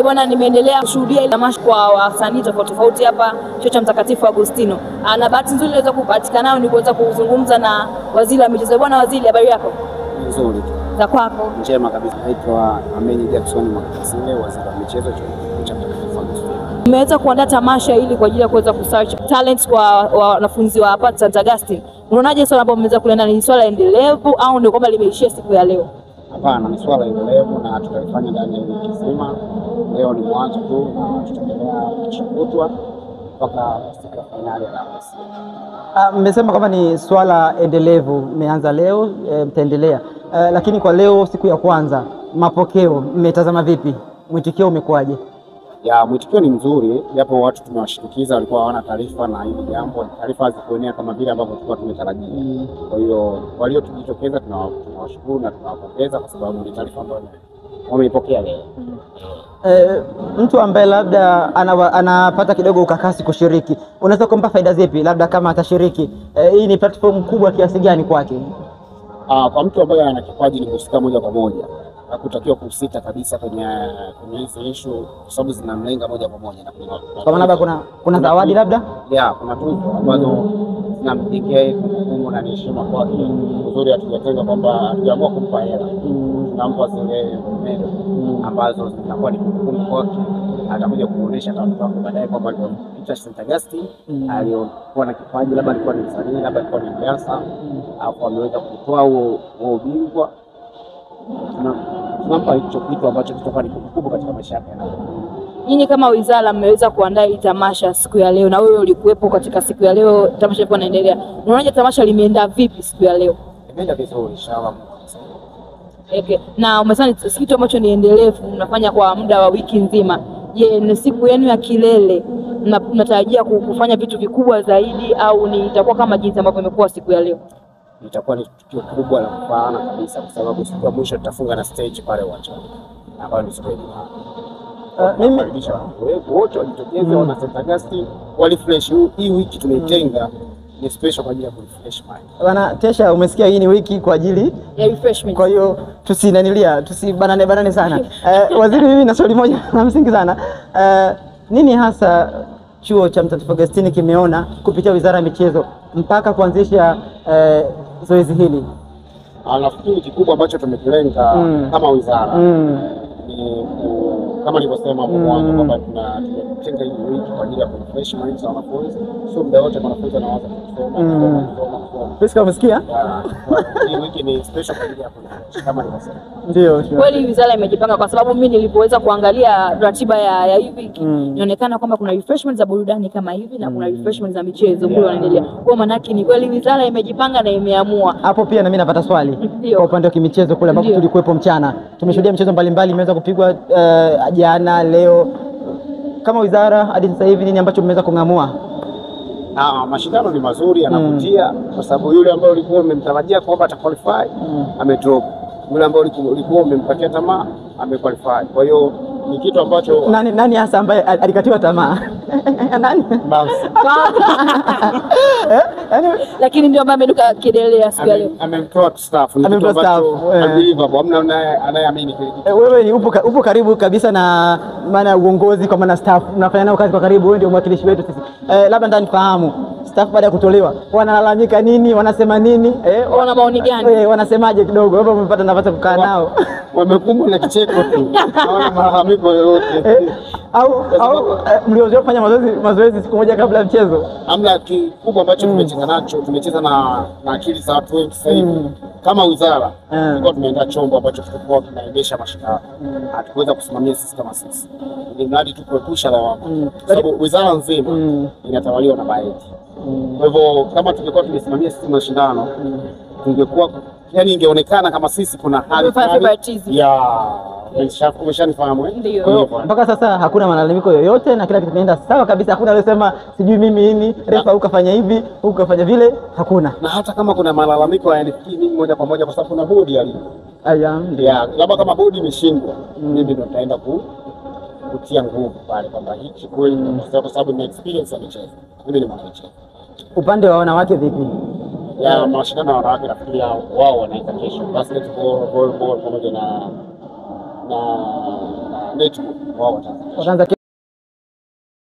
Bwana, nimeendelea kushuhudia tamasha kwa wasanii tofauti tofauti hapa Chuo cha Mtakatifu Agustino. Na bahati nzuri naweza kupatikana nao ni kuweza kuzungumza na waziri wa michezo. Bwana waziri, habari yako? Nzuri. Za kwako? Njema kabisa. Naitwa Ameni Jackson Makasile, waziri wa michezo Chuo cha Mtakatifu Agustino. Nimeweza kuandaa tamasha hili kwa ajili ya kuweza kusearch talents kwa wanafunzi wa hapa St. Augustine. Unaonaje swala ambalo mmeweza kulenda, ni swala endelevu au ndio kwamba limeishia siku ya leo? Hapana, ni swala endelevu na tutalifanya ndani ya wiki nzima. Leo ni mwanzo tu na tutaendelea kuchukutwa mpaka siku ya finali ya Alhamisi. Mmesema kama ni swala endelevu, mmeanza leo, mtaendelea. Lakini kwa leo siku ya kwanza, mapokeo mmetazama vipi? Mwitikio umekuwaje? Ya, mwitikio ni mzuri, japo watu tumewashtukiza, walikuwa hawana taarifa na hili jambo. Taarifa hazikuenea kama vile ambavyo tulikuwa tumetarajia. Kwa hiyo waliotujitokeza tunawashukuru na tunawapongeza kwa sababu ni taarifa ambayo wameipokea leo. Mtu ambaye labda anapata kidogo ukakasi kushiriki, unaweza kumpa faida zipi labda kama atashiriki? Hii ni platform kubwa kiasi gani kwake? Kwa mtu ambaye ana kipaji ni kuhusika moja kwa moja. Hakutakiwa kusita kabisa kwenye hizi issue kwa sababu zinamlenga moja kwa moja. Kwa maana kuna zawadi labda? Ya, kuna tuzo ambazo zinampigia kumbukumbu na heshima kwake. Uzuri hatujatenga kwamba hatujaamua kumpa hela. Tunampa zile meno ambazo zinakuwa ni kumbukumbu kwake. Atakuja kuonesha watu wake baadaye kwamba alipita St. Augustine, alikuwa na kipaji, labda alikuwa ni msanii, labda alikuwa ni mdansa, hapo ameweza kutoa huo ubingwa. Tunampa hicho kitu ambacho kitakuwa ni kumbukumbu katika maisha yake. Nyinyi kama wizara mmeweza kuandaa hili tamasha siku ya leo, na wewe ulikuwepo katika siku ya leo tamasha lilikuwa linaendelea. Unaonaje tamasha limeenda vipi siku ya leo? Imeenda vizuri inshallah. Okay. Na umesema kitu ambacho ni endelevu mnafanya kwa muda wa wiki nzima. Je, ni siku yenu ya kilele mnatarajia kufanya vitu vikubwa zaidi au ni itakuwa kama jinsi ambavyo imekuwa siku ya leo? Itakuwa ni tukio kubwa la kufaana kabisa kwa sababu siku ya mwisho tutafunga na stage pale uwanjani. Ambayo ni stage. Mimi wote wajitokeze wana St. Augustine refresh. Hii wiki tumeitenga ni special kwa ajili ya refresh mind. Bwana Tesha, umesikia hii ni wiki kwa ajili ya refreshment. Kwa hiyo tusibanane sana. Waziri, mimi na swali moja la msingi sana. Nini hasa Chuo cha Mtakatifu Agustino kimeona kupitia Wizara ya Michezo mpaka kuanzisha zoezi hili? Nafikiri kikubwa ambacho tumekilenga kama wizara ni kama nilivyosema hapo mwanzo kwamba tunatenga hii wiki kwa ajili ya refresh mind za wanafunzi. Sio muda wote wanafunzi wanaanza kusoma. Pesa umesikia? Hii wiki ni special kwa ajili ya kama nilivyosema. Ndio. Kweli wizara imejipanga kwa sababu mimi nilipoweza kuangalia ratiba ya hii wiki inaonekana kwamba kuna refreshment za burudani kama hivi na kuna refreshment za michezo kule wanaendelea. Kwa maana yake ni kweli wizara imejipanga na imeamua. Hapo pia na mimi napata swali. Kwa upande wa kimichezo kule ambapo tulikuwepo mchana. Tumeshuhudia michezo mbalimbali imeweza kupigwa jana, leo. Kama wizara hadi sasa hivi nini ambacho mmeweza kung'amua? Mashindano ni mazuri, yanavutia kwa sababu yule ambaye ulikuwa umemtarajia kwamba ataqualify amedrop. Yule ambaye ulikuwa umempatia tamaa amequalify. Kwa hiyo ni kitu ambacho nani hasa ambaye alikatiwa tamaa? Nani? Lakini ndio ambaye ameduka kidelea siku ya leo. Amemtoa staff. Amemtoa staff. Hamna anayeamini kile kitu. Wewe ni upo karibu kabisa na maana uongozi, kwa maana staff unafanya nao kazi kwa karibu, wewe ndio mwakilishi wetu sisi. Labda ndani fahamu staff baada ya kutolewa wanalalamika nini, wanasema nini? Wana maoni gani? Wanasemaje kidogo? Wewe umepata nafasi kukaa nao. Wamekumbwa na kicheko tu. Hawana malalamiko yoyote. Au mliozoea kufanya mazoezi siku moja kabla ya mchezo? Hamna. Kikubwa ambacho tumecheza na akili za watu wengi sasa hivi. Kama wizara tulikuwa tumeandaa chombo ambacho kilikuwa kinaendesha mashindano. Hatukuweza kusimamia sisi kama sisi. Ni mradi tu kuepusha lawama. Kwa sababu wizara nzima inatawaliwa na bajeti. Kwa hivyo kama tungekuwa tumesimamia sisi mashindano tungekuwa ingeonekana kama sisi kuna hali ya umeshanifahamu mpaka sasa hakuna malalamiko yoyote na kila kitu kinaenda sawa kabisa. Hakuna aliyesema sijui mimi refa ukafanya hivi ukafanya vile, hakuna. Na hata kama kuna malalamiko hayanifikii mimi moja kwa moja kwa sababu kuna bodi labda kama bodi imeshindwa mimi ndo nitaenda kutia nguvu pale kwamba hichi kweli kwa sababu ni experience ya michezo. Mimi ni mwanamichezo. Upande wa wanawake vipi? Mashindano ya wanawake nafikiri wao wanaweza kesho basketball, volleyball pamoja netball wao wataanza.